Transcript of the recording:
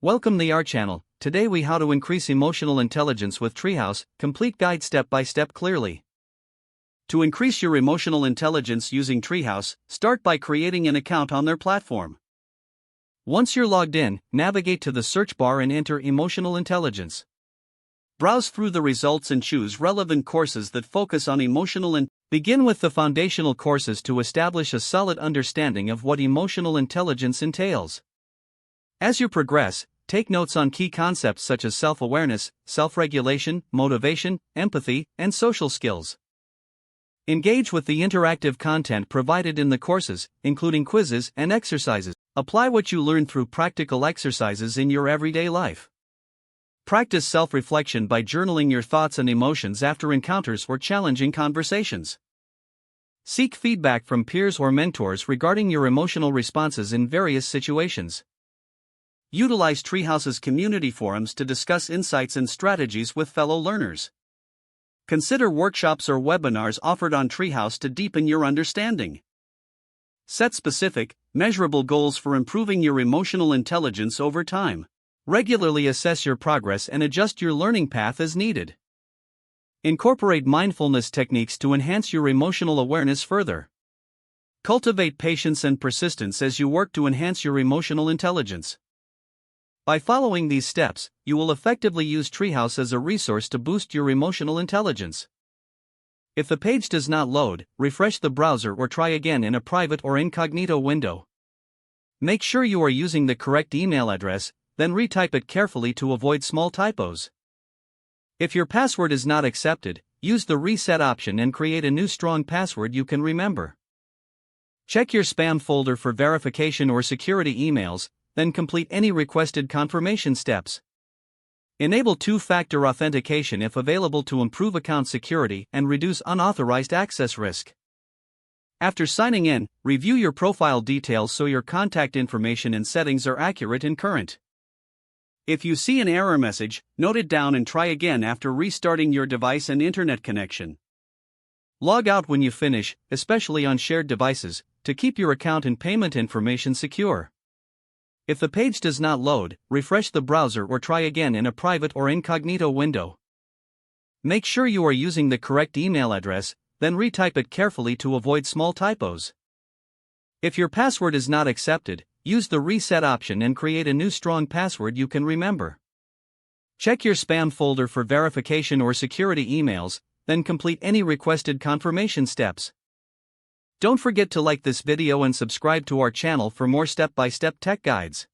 Welcome to our channel. Today we how to increase emotional intelligence with Treehouse, complete guide step by step clearly. To increase your emotional intelligence using Treehouse, start by creating an account on their platform. Once you're logged in, navigate to the search bar and enter emotional intelligence. Browse through the results and choose relevant courses that focus on emotional and begin with the foundational courses to establish a solid understanding of what emotional intelligence entails. As you progress, take notes on key concepts such as self-awareness, self-regulation, motivation, empathy, and social skills. Engage with the interactive content provided in the courses, including quizzes and exercises. Apply what you learn through practical exercises in your everyday life. Practice self-reflection by journaling your thoughts and emotions after encounters or challenging conversations. Seek feedback from peers or mentors regarding your emotional responses in various situations. Utilize Treehouse's community forums to discuss insights and strategies with fellow learners. Consider workshops or webinars offered on Treehouse to deepen your understanding. Set specific, measurable goals for improving your emotional intelligence over time. Regularly assess your progress and adjust your learning path as needed. Incorporate mindfulness techniques to enhance your emotional awareness further. Cultivate patience and persistence as you work to enhance your emotional intelligence. By following these steps, you will effectively use Treehouse as a resource to boost your emotional intelligence. If the page does not load, refresh the browser or try again in a private or incognito window. Make sure you are using the correct email address, then retype it carefully to avoid small typos. If your password is not accepted, use the reset option and create a new strong password you can remember. Check your spam folder for verification or security emails, then complete any requested confirmation steps. Enable two-factor authentication if available to improve account security and reduce unauthorized access risk. After signing in, review your profile details so your contact information and settings are accurate and current. If you see an error message, note it down and try again after restarting your device and internet connection. Log out when you finish, especially on shared devices, to keep your account and payment information secure. If the page does not load, refresh the browser or try again in a private or incognito window. Make sure you are using the correct email address, then retype it carefully to avoid small typos. If your password is not accepted, use the reset option and create a new strong password you can remember. Check your spam folder for verification or security emails, then complete any requested confirmation steps. Don't forget to like this video and subscribe to our channel for more step-by-step tech guides.